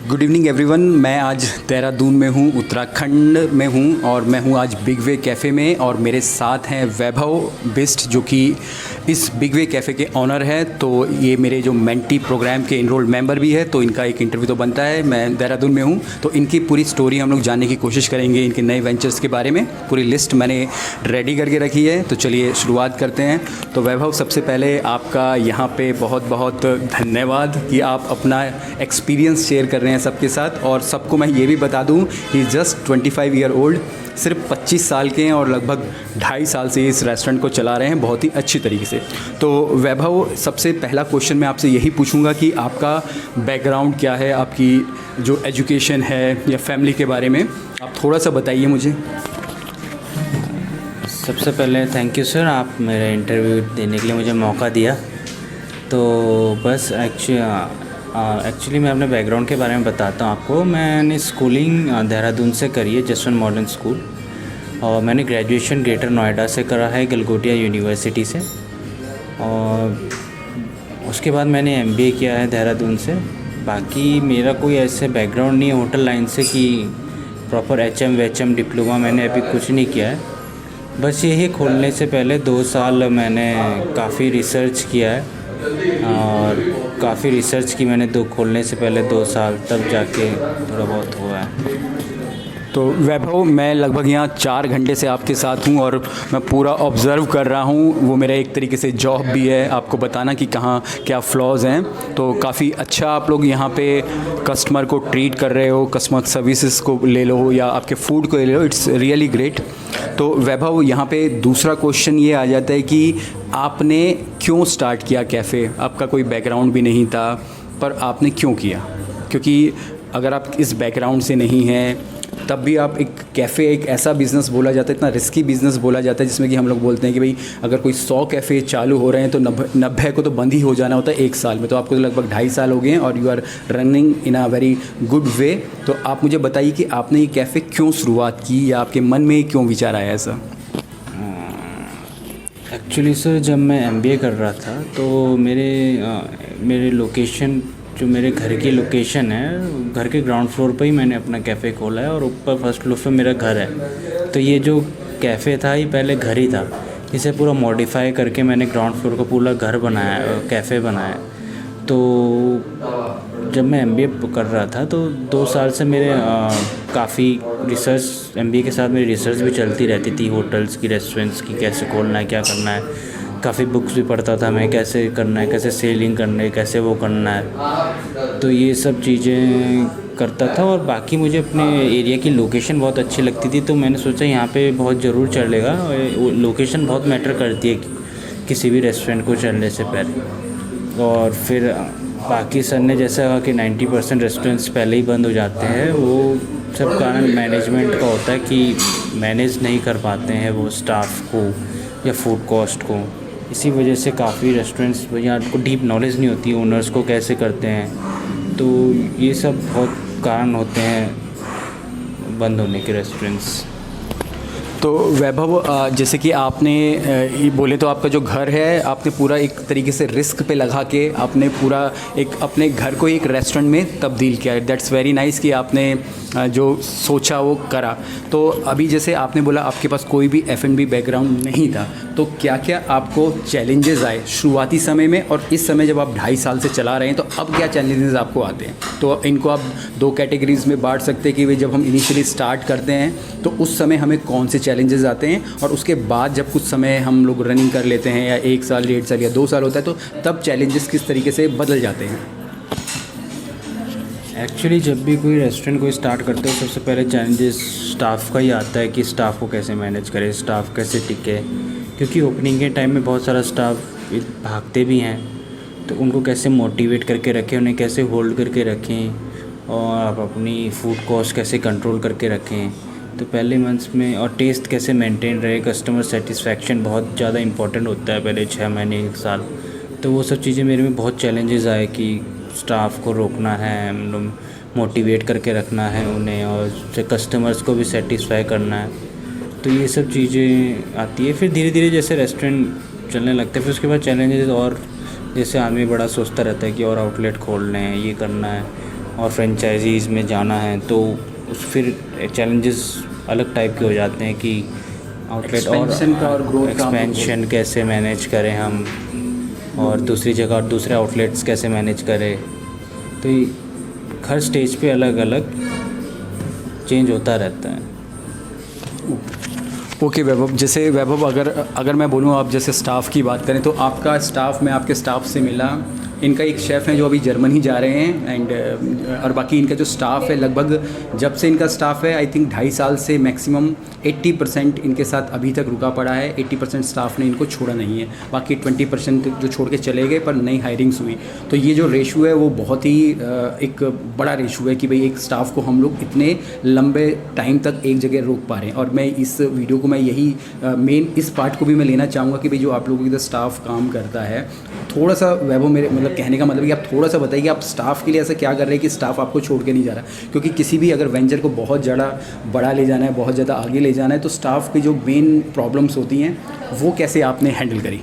Good evening everyone. मैं आज देहरादून में हूँ, उत्तराखंड में हूँ और मैं हूँ आज बिग वे कैफ़े में और मेरे साथ हैं वैभव बिस्ट जो कि इस बिग वे कैफ़े के ऑनर है। तो ये मेरे जो मेंटी प्रोग्राम के इनरोल्ड मेंबर भी है, तो इनका एक इंटरव्यू तो बनता है। मैं देहरादून में हूँ तो इनकी पूरी स्टोरी हम लोग जानने की कोशिश करेंगे, इनके नए वेंचर्स के बारे में। पूरी लिस्ट मैंने रेडी करके रखी है, तो चलिए शुरुआत करते हैं। तो वैभव, सबसे पहले आपका यहाँ पे बहुत बहुत धन्यवाद कि आप अपना एक्सपीरियंस शेयर कर रहे हैं सबके साथ। और सबको मैं ये भी बता दूं कि जस्ट 25 ईयर ओल्ड, सिर्फ 25 साल के हैं और लगभग 2.5 साल से इस रेस्टोरेंट को चला रहे हैं बहुत ही अच्छी तरीके से। तो वैभव, सबसे पहला क्वेश्चन मैं आपसे यही पूछूंगा कि आपका बैकग्राउंड क्या है, आपकी जो एजुकेशन है या फैमिली के बारे में आप थोड़ा सा बताइए मुझे। सबसे पहले थैंक यू सर, आप मेरा इंटरव्यू देने के लिए मुझे मौका दिया। तो बस एक्चुअली मैं अपने बैकग्राउंड के बारे में बताता हूँ आपको। मैंने स्कूलिंग देहरादून से करी है, जसवंत मॉडर्न स्कूल, और मैंने ग्रेजुएशन ग्रेटर नोएडा से करा है, गलगोटिया यूनिवर्सिटी से। और उसके बाद मैंने एमबीए किया है देहरादून से। बाकी मेरा कोई ऐसे बैकग्राउंड नहीं है होटल लाइन से कि प्रॉपर एचएम वेचएम डिप्लोमा मैंने अभी कुछ नहीं किया है। बस यही खोलने से पहले 2 साल मैंने काफ़ी रिसर्च किया है और काफ़ी रिसर्च की मैंने खोलने से पहले 2 साल, तब जाके थोड़ा बहुत हुआ है। तो वैभव, मैं लगभग यहाँ 4 घंटे से आपके साथ हूँ और मैं पूरा ऑब्ज़र्व कर रहा हूँ। वो मेरा एक तरीके से जॉब भी है, आपको बताना कि कहाँ क्या फ्लॉज हैं। तो काफ़ी अच्छा आप लोग यहाँ पे कस्टमर को ट्रीट कर रहे हो, कस्टमर सर्विसेज को ले लो या आपके फूड को ले लो, इट्स रियली ग्रेट। तो वैभव, यहाँ पे दूसरा क्वेश्चन ये आ जाता है कि आपने क्यों स्टार्ट किया कैफ़े? आपका कोई बैकग्राउंड भी नहीं था, पर आपने क्यों किया? क्योंकि अगर आप इस बैकग्राउंड से नहीं हैं तब भी आप एक कैफ़े, एक ऐसा बिज़नेस बोला जाता है, इतना रिस्की बिज़नेस बोला जाता है, जिसमें कि हम लोग बोलते हैं कि भाई अगर कोई 100 कैफ़े चालू हो रहे हैं तो 90 को तो बंद ही हो जाना होता है 1 साल में। तो आपको तो लगभग 2.5 साल हो गए हैं और you are running in a very good way. तो आप मुझे बताइए कि आपने ये कैफ़े क्यों शुरुआत की या आपके मन में क्यों विचार आया ऐसा? एक्चुअली सर, जब मैं एमबीए कर रहा था तो मेरे लोकेशन, जो मेरे घर की लोकेशन है, घर के ग्राउंड फ्लोर पर ही मैंने अपना कैफ़े खोला है और ऊपर फर्स्ट फ्लोर पे मेरा घर है। तो ये जो कैफ़े था ये पहले घर ही था, इसे पूरा मॉडिफाई करके मैंने ग्राउंड फ्लोर को पूरा घर बनाया, कैफ़े बनाया। तो जब मैं एमबीए कर रहा था तो 2 साल से मेरे काफ़ी रिसर्च, एमबीए के साथ मेरी रिसर्च भी चलती रहती थी, होटल्स की, रेस्टोरेंट्स की, कैसे खोलना है, क्या करना है। काफ़ी बुक्स भी पढ़ता था मैं, कैसे करना है, कैसे सेलिंग करना है, कैसे वो करना है। तो ये सब चीज़ें करता था। और बाकी मुझे अपने एरिया की लोकेशन बहुत अच्छी लगती थी, तो मैंने सोचा यहाँ पे बहुत ज़रूर चलेगा। लोकेशन बहुत मैटर करती है किसी भी रेस्टोरेंट को चलने से पहले। और फिर बाकी सर ने जैसा कहा कि 90% रेस्टोरेंट्स पहले ही बंद हो जाते हैं, वो सब कारण मैनेजमेंट का होता है कि मैनेज नहीं कर पाते हैं वो स्टाफ को या फूड कॉस्ट को। इसी वजह से काफ़ी रेस्टोरेंट्स, यहाँ को डीप नॉलेज नहीं होती ओनर्स को कैसे करते हैं। तो ये सब बहुत कारण होते हैं बंद होने के रेस्टोरेंट्स। तो वैभव, जैसे कि आपने ये बोले तो आपका जो घर है, आपने पूरा एक तरीके से रिस्क पे लगा के आपने पूरा एक अपने घर को एक रेस्टोरेंट में तब्दील किया है। दैट्स वेरी नाइस कि आपने जो सोचा वो करा। तो अभी जैसे आपने बोला आपके पास कोई भी एफ&बी बैकग्राउंड नहीं था, तो क्या क्या आपको चैलेंजेस आए शुरुआती समय में, और इस समय जब आप 2.5 साल से चला रहे हैं तो अब क्या चैलेंजेस आपको आते हैं? तो इनको आप 2 कैटेगरीज़ में बांट सकते हैं कि भाई जब हम इनिशियली स्टार्ट करते हैं तो उस समय हमें कौन से चैलेंजेस आते हैं, और उसके बाद जब कुछ समय हम लोग रनिंग कर लेते हैं या 1 साल, 1.5 साल या 2 साल होता है, तो तब चैलेंजेस किस तरीके से बदल जाते हैं? एक्चुअली जब भी कोई रेस्टोरेंट कोई स्टार्ट करते हो, सबसे पहले चैलेंजेस स्टाफ का ही आता है कि स्टाफ को कैसे मैनेज करें, स्टाफ कैसे टिके। क्योंकि ओपनिंग के टाइम में बहुत सारा स्टाफ भागते भी हैं, तो उनको कैसे मोटिवेट करके रखें, उन्हें कैसे होल्ड करके रखें, और आप अपनी फूड कॉस्ट कैसे कंट्रोल करके रखें। तो पहले मंथ्स में, और टेस्ट कैसे मेंटेन रहे, कस्टमर सेटिस्फेक्शन बहुत ज़्यादा इंपॉर्टेंट होता है पहले 6 महीने 1 साल। तो वो सब चीज़ें मेरे में बहुत चैलेंजेस आए कि स्टाफ को रोकना है, मोटिवेट करके रखना है उन्हें, और कस्टमर्स को भी सेटिस्फाई करना है। तो ये सब चीज़ें आती है। फिर धीरे धीरे जैसे रेस्टोरेंट चलने लगते हैं, फिर उसके बाद चैलेंजेस, और जैसे आदमी बड़ा सोचता रहता है कि और आउटलेट खोलने हैं, ये करना है, और फ्रेंचाइजीज़ में जाना है, तो उस फिर चैलेंजेस अलग टाइप के हो जाते हैं कि आउटलेट और Expansion का और growth का एक्सपेंशन कैसे मैनेज करें हम, और दूसरी जगह और दूसरे आउटलेट्स कैसे मैनेज करें। तो ये हर स्टेज पे अलग अलग चेंज होता रहता है। ओके वैभव, जैसे वैभव अगर मैं बोलूँ, आप जैसे स्टाफ की बात करें तो आपका स्टाफ, मैं आपके स्टाफ से मिला, इनका एक शेफ़ है जो अभी जर्मनी जा रहे हैं एंड और बाकी इनका जो स्टाफ है लगभग जब से इनका स्टाफ है आई थिंक 2.5 साल से मैक्सिमम 80% इनके साथ अभी तक रुका पड़ा है। 80% स्टाफ ने इनको छोड़ा नहीं है, बाकी 20% जो छोड़ के चले गए पर नई हायरिंग्स हुई। तो ये जो रेशो है वो बहुत ही एक बड़ा रेशो है कि भाई एक स्टाफ को हम लोग इतने लंबे टाइम तक एक जगह रोक पा रहे हैं। और मैं इस वीडियो को मैं यही मेन इस पार्ट को भी मैं लेना चाहूँगा कि भाई जो आप लोगों की स्टाफ काम करता है, थोड़ा सा वैभव मेरे मतलब कहने का मतलब कि आप थोड़ा सा बताइए कि आप स्टाफ के लिए ऐसा क्या कर रहे हैं कि स्टाफ आपको छोड़ के नहीं जा रहा। क्योंकि किसी भी अगर वेंचर को बहुत ज़्यादा बड़ा ले जाना है, बहुत ज़्यादा आगे ले जाना है, तो स्टाफ की जो मेन प्रॉब्लम्स होती हैं वो कैसे आपने हैंडल करी?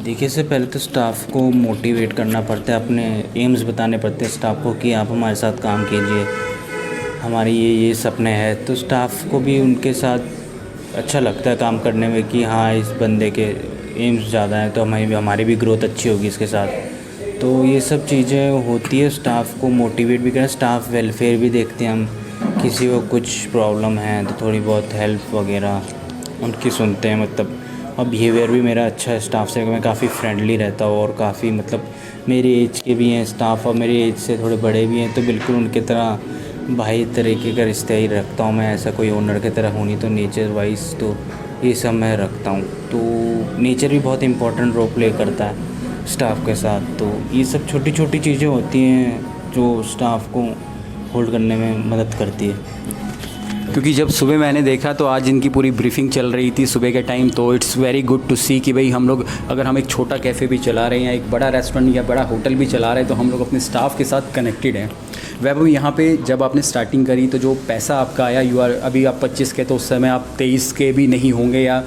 देखिए, इससे पहले तो स्टाफ को मोटिवेट करना पड़ता है, अपने एम्स बताने पड़ते हैं स्टाफ को कि आप हमारे साथ काम कीजिए, हमारी ये सपने हैं। तो स्टाफ को भी उनके साथ अच्छा लगता है काम करने में कि हाँ, इस बंदे के एम्स ज़्यादा हैं तो हमारी भी ग्रोथ अच्छी होगी इसके साथ। तो ये सब चीज़ें होती है, स्टाफ को मोटिवेट भी करें, स्टाफ वेलफेयर भी देखते हैं हम। किसी को कुछ प्रॉब्लम है तो थोड़ी बहुत हेल्प वगैरह उनकी सुनते हैं, मतलब। और बिहेवियर भी मेरा अच्छा है स्टाफ से, मैं काफ़ी फ्रेंडली रहता हूँ और काफ़ी मतलब मेरी एज के भी हैं स्टाफ और मेरी एज से थोड़े बड़े भी हैं, तो बिल्कुल उनकी तरह भाई तरीके का रिश्ता ही रखता हूँ मैं। ऐसा कोई ओनर की तरह होनी, तो नेचर वाइज तो ये सब मैं रखता हूँ। तो नेचर भी बहुत इम्पोर्टेंट रोल प्ले करता है स्टाफ के साथ। तो ये सब छोटी छोटी चीज़ें होती हैं जो स्टाफ को होल्ड करने में मदद करती है। क्योंकि जब सुबह मैंने देखा तो आज इनकी पूरी ब्रीफिंग चल रही थी सुबह के टाइम, तो इट्स वेरी गुड टू सी कि भाई हम लोग अगर हम एक छोटा कैफ़े भी चला रहे हैं या एक बड़ा रेस्टोरेंट या बड़ा होटल भी चला रहे हैं तो हम लोग अपने स्टाफ के साथ कनेक्टेड हैं। वैभव, यहाँ पे जब आपने स्टार्टिंग करी तो जो पैसा आपका आया, अभी आप 25 के, तो उस समय आप 23 के भी नहीं होंगे या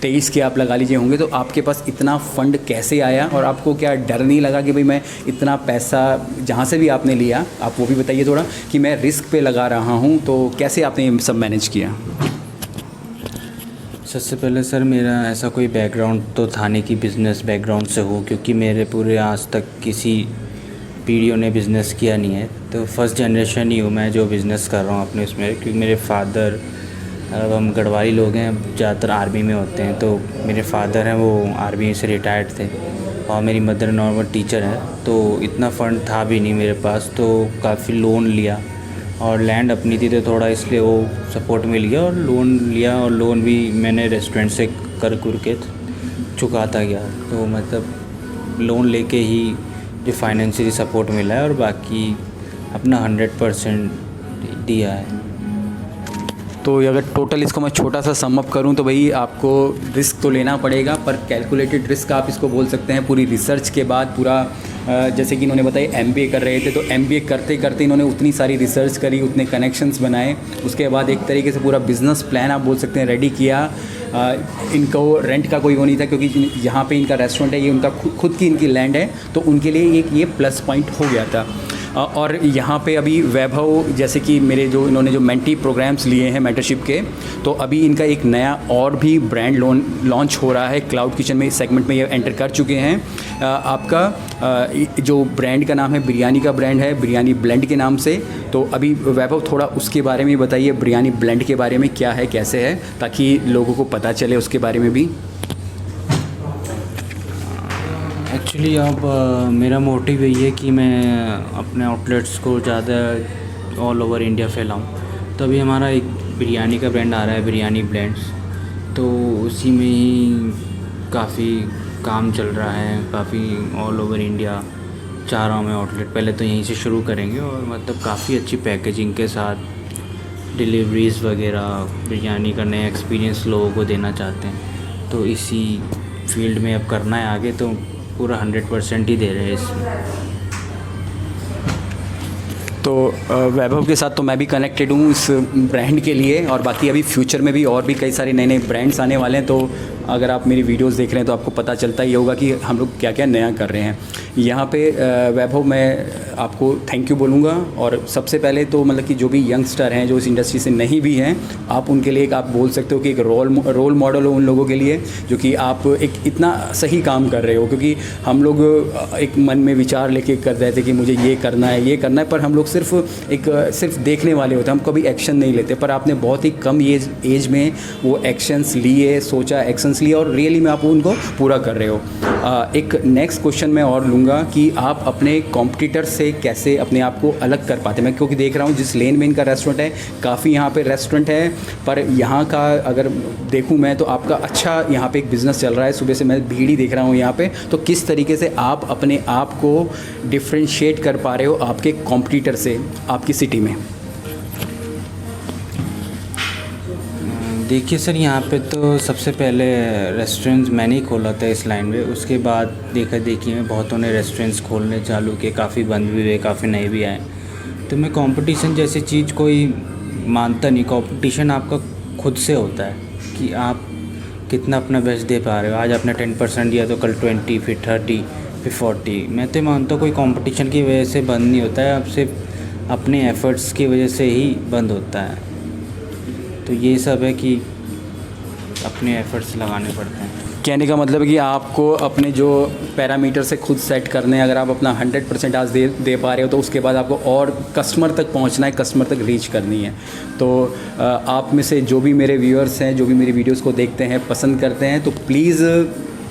23 के आप लगा लीजिए होंगे, तो आपके पास इतना फ़ंड कैसे आया? और आपको क्या डर नहीं लगा कि भाई मैं इतना पैसा जहाँ से भी आपने लिया, आप वो भी बताइए थोड़ा, कि मैं रिस्क पे लगा रहा हूँ, तो कैसे आपने ये सब मैनेज किया? सबसे पहले सर, मेरा ऐसा कोई बैकग्राउंड तो था नहीं कि बिज़नेस बैकग्राउंड से हो, क्योंकि मेरे पूरे आज तक किसी पीढ़ियों ने बिज़नेस किया नहीं है। तो फर्स्ट जनरेशन ही हूँ मैं जो बिज़नेस कर रहा हूँ अपने उसमें, क्योंकि मेरे फादर, अब हम गढ़वाली लोग हैं, ज़्यादातर आर्मी में होते हैं, तो मेरे फादर हैं वो आर्मी से रिटायर्ड थे और मेरी मदर नॉर्मल टीचर है। तो इतना फ़ंड था भी नहीं मेरे पास, तो काफ़ी लोन लिया और लैंड अपनी थी तो थोड़ा इसलिए वो सपोर्ट मिल गया और लोन लिया, और लोन भी मैंने रेस्टोरेंट से कर के चुकाता गया। तो मतलब लोन लेके ही जो फाइनेंशियली सपोर्ट मिला है और बाकी अपना 100% दिया है। तो अगर टोटल इसको मैं छोटा सा सम अप करूं तो भाई आपको रिस्क तो लेना पड़ेगा, पर कैलकुलेटेड रिस्क आप इसको बोल सकते हैं। पूरी रिसर्च के बाद पूरा जैसे कि इन्होंने बताया MBA कर रहे थे, तो MBA करते करते इन्होंने उतनी सारी रिसर्च करी, उतने कनेक्शंस बनाए, उसके बाद एक तरीके से पूरा बिज़नेस प्लान आप बोल सकते हैं रेडी किया। इनको रेंट का कोई वो नहीं था, क्योंकि यहाँ पे इनका रेस्टोरेंट है, ये उनका खुद की इनकी लैंड है, तो उनके लिए एक ये प्लस पॉइंट हो गया था। और यहाँ पे अभी वैभव, जैसे कि मेरे जो इन्होंने जो मेंटी प्रोग्राम्स लिए हैं मेंटरशिप के, तो अभी इनका एक नया और भी ब्रांड लॉन्च हो रहा है क्लाउड किचन में, इस सेगमेंट में ये एंटर कर चुके हैं। आपका जो ब्रांड का नाम है बिरयानी का ब्रांड है, बिरयानी ब्लेंड के नाम से। तो अभी वैभव थोड़ा उसके बारे में बताइए, बिरयानी ब्लेंड के बारे में क्या है, कैसे है, ताकि लोगों को पता चले उसके बारे में भी। एक्चुअली अब मेरा मोटिव यही है कि मैं अपने आउटलेट्स को ज़्यादा ऑल ओवर इंडिया फैलाऊं। तो अभी हमारा एक बिरयानी का ब्रांड आ रहा है, बिरयानी ब्लेंड्स, तो उसी में ही काफ़ी काम चल रहा है, काफ़ी ऑल ओवर इंडिया चाह रहा हूँ मैं आउटलेट। पहले तो यहीं से शुरू करेंगे और मतलब काफ़ी अच्छी पैकेजिंग के साथ डिलीवरीज़ वगैरह, बिरयानी का नया एक्सपीरियंस लोगों को देना चाहते हैं। तो इसी फील्ड में अब करना है आगे, तो पूरा 100% ही दे रहे हैं इसमें। तो वैभव के साथ तो मैं भी कनेक्टेड हूँ इस ब्रांड के लिए, और बाकी अभी फ्यूचर में भी और भी कई सारे नए नए ब्रांड्स आने वाले हैं। तो अगर आप मेरी वीडियोस देख रहे हैं तो आपको पता चलता ही होगा कि हम लोग क्या क्या नया कर रहे हैं यहाँ पे। वैभव, मैं आपको थैंक यू बोलूँगा। और सबसे पहले तो मतलब कि जो भी यंगस्टर हैं जो इस इंडस्ट्री से नहीं भी हैं, आप उनके लिए एक आप बोल सकते हो कि एक रोल मॉडल हो उन लोगों के लिए जो कि आप एक इतना सही काम कर रहे हो। क्योंकि हम लोग एक मन में विचार लेके कर रहे थे कि मुझे ये करना है, पर हम लोग सिर्फ देखने वाले होते हैं, हम कभी एक्शन नहीं लेते। पर आपने बहुत ही कम एज में वो एक्शंस लिए, सोचा, एक्शंस लिए, और रियली में आप उनको पूरा कर रहे हो। एक नेक्स्ट क्वेश्चन मैं और लूँगा कि आप अपने कॉम्पिटिटर से कैसे अपने आप को अलग कर पाते हैं। मैं क्योंकि देख रहा हूँ जिस लेन में इनका रेस्टोरेंट है, काफ़ी यहाँ पे रेस्टोरेंट है, पर यहाँ का अगर देखूँ मैं तो आपका अच्छा यहाँ पे एक बिज़नेस चल रहा है। सुबह से मैं भीड़ ही देख रहा हूँ यहाँ पे। तो किस तरीके से आप अपने आप को डिफ्रेंशिएट कर पा रहे हो आपके कॉम्पिटिटर से आपकी सिटी में? देखिए सर, यहाँ पे तो सबसे पहले रेस्टोरेंट्स मैंने ही खोला था इस लाइन में। उसके बाद देखी में बहुतों ने रेस्टोरेंट्स खोलने चालू किए, काफ़ी बंद भी हुए, काफ़ी नए भी आए। तो मैं कंपटीशन जैसी चीज़ कोई मानता नहीं। कंपटीशन आपका खुद से होता है कि आप कितना अपना बेस्ट दे पा रहे हो। आज आपने 10% दिया तो कल 20, फिर 30, फिर 40। मैं तो मानता हूँ कोई कंपटीशन की वजह से बंद नहीं होता है, आप सिर्फ अपने एफ़र्ट्स की वजह से ही बंद होता है। तो ये सब है कि अपने एफ़र्ट्स लगाने पड़ते हैं। कहने का मतलब है कि आपको अपने जो पैरामीटर से खुद सेट करने हैं, अगर आप अपना 100% आज दे पा रहे हो तो उसके बाद आपको और कस्टमर तक पहुंचना है, कस्टमर तक रीच करनी है। तो आप में से जो भी मेरे व्यूअर्स हैं, जो भी मेरी वीडियोस को देखते हैं, पसंद करते हैं, तो प्लीज़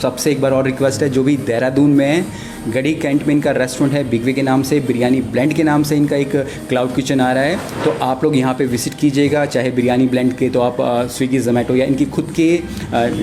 सबसे एक बार और रिक्वेस्ट है, जो भी देहरादून में है, गढ़ी कैंट में इनका रेस्टोरेंट है बिग वे के नाम से, बिरयानी ब्लेंड के नाम से इनका एक क्लाउड किचन आ रहा है। तो आप लोग यहाँ पे विज़िट कीजिएगा। चाहे बिरयानी ब्लेंड के तो आप स्विगी, ज़ोमैटो, या इनकी खुद के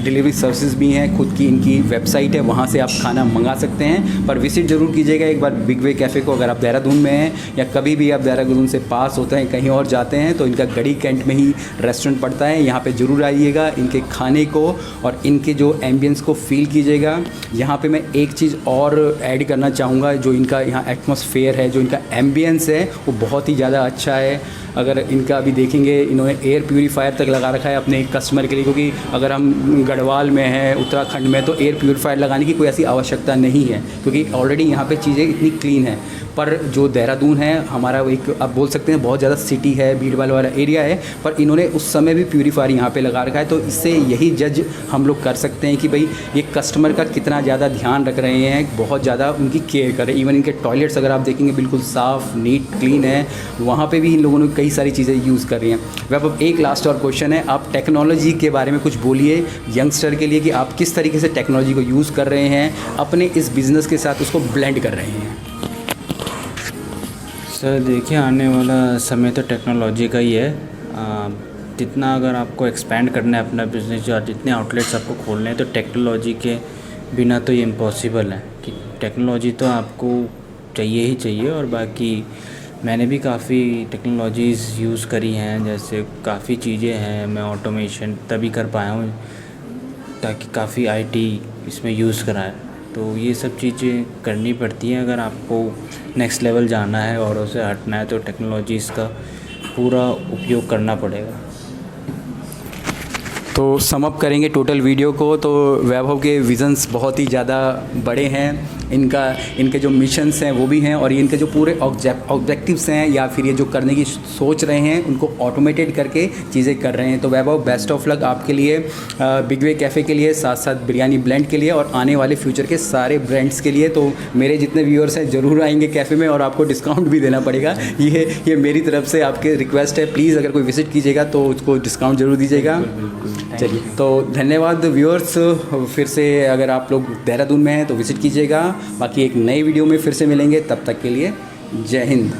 डिलीवरी सर्विसेज भी हैं, खुद की इनकी वेबसाइट है, वहाँ से आप खाना मंगा सकते हैं। पर विज़िट ज़रूर कीजिएगा एक बार बिग वे कैफ़े को। अगर आप देहरादून में हैं या कभी भी आप देहरादून से पास होते हैं, कहीं और जाते हैं, तो इनका गढ़ी कैंट में ही रेस्टोरेंट पड़ता है। यहाँ पर ज़रूर आइएगा, इनके खाने को और इनके जो एम्बियंस को फ़ील कीजिएगा। यहाँ पर मैं एक चीज़ और ऐड करना चाहूँगा, जो इनका यहाँ एटमॉस्फेयर है, जो इनका एम्बियंस है, वो बहुत ही ज़्यादा अच्छा है। अगर इनका अभी देखेंगे, इन्होंने एयर प्यूरीफायर तक लगा रखा है अपने कस्टमर के लिए, क्योंकि अगर हम गढ़वाल में हैं, उत्तराखंड में, तो एयर प्यूरीफायर लगाने की कोई ऐसी आवश्यकता नहीं है, क्योंकि ऑलरेडी यहाँ पे चीज़ें इतनी क्लीन है। पर जो देहरादून है हमारा, एक आप बोल सकते हैं बहुत ज़्यादा सिटी है, भीड़ भाड़ वाला एरिया है, पर इन्होंने उस समय भी प्यूरीफायर यहाँ पे लगा रखा है। तो इससे यही जज हम लोग कर सकते हैं कि भाई ये कस्टमर का कितना ज़्यादा ध्यान रख रहे हैं, बहुत ज़्यादा उनकी केयर कर रहे हैं। इवन इनके टॉयलेट्स अगर आप देखेंगे बिल्कुल साफ़, नीट, क्लीन है, वहाँ पर भी इन लोगों ने कई सारी चीज़ें यूज़ कर रही हैं। वह अब एक लास्ट और क्वेश्चन है, आप टेक्नोलॉजी के बारे में कुछ बोलिए यंगस्टर के लिए कि आप किस तरीके से टेक्नोलॉजी को यूज़ कर रहे हैं, अपने इस बिज़नेस के साथ उसको ब्लेंड कर रहे हैं। सर देखिए, आने वाला समय तो टेक्नोलॉजी का ही है। जितना अगर आपको एक्सपेंड करना है अपना बिज़नेस, और जितने आउटलेट्स आपको खोलने हैं, तो टेक्नोलॉजी के बिना तो ये इम्पॉसिबल है कि टेक्नोलॉजी तो आपको चाहिए ही चाहिए। और बाकी मैंने भी काफ़ी टेक्नोलॉजीज़ यूज़ करी हैं, जैसे काफ़ी चीज़ें हैं, मैं ऑटोमेशन तभी कर पाया हूँ ताकि काफ़ी आईटी इसमें यूज़ करा है। तो ये सब चीज़ें करनी पड़ती हैं अगर आपको नेक्स्ट लेवल जाना है, औरों से हटना है, तो टेक्नोलॉजीज़ का पूरा उपयोग करना पड़ेगा। तो सम अप करेंगे टोटल वीडियो को, तो वैभव के विज़न्स बहुत ही ज़्यादा बड़े हैं। इनके जो मिशंस हैं वो भी हैं, और इनके जो पूरे ऑब्जेक्टिव्स हैं या फिर ये जो करने की सोच रहे हैं, उनको ऑटोमेटेड करके चीज़ें कर रहे हैं। तो वैभव, बेस्ट ऑफ लक आपके लिए, बिग वे कैफ़े के लिए, साथ साथ बिरयानी ब्लेंड के लिए, और आने वाले फ्यूचर के सारे ब्रांड्स के लिए। तो मेरे जितने व्यूअर्स हैं ज़रूर आएंगे कैफ़े में, और आपको डिस्काउंट भी देना पड़ेगा। ये मेरी तरफ से आपके रिक्वेस्ट है। प्लीज़ अगर कोई विज़िट कीजिएगा तो उसको डिस्काउंट ज़रूर दीजिएगा। चलिए, तो धन्यवाद व्यूअर्स। फिर से अगर आप लोग देहरादून में हैं तो विज़िट कीजिएगा। बाकी एक नई वीडियो में फिर से मिलेंगे, तब तक के लिए जय हिंद।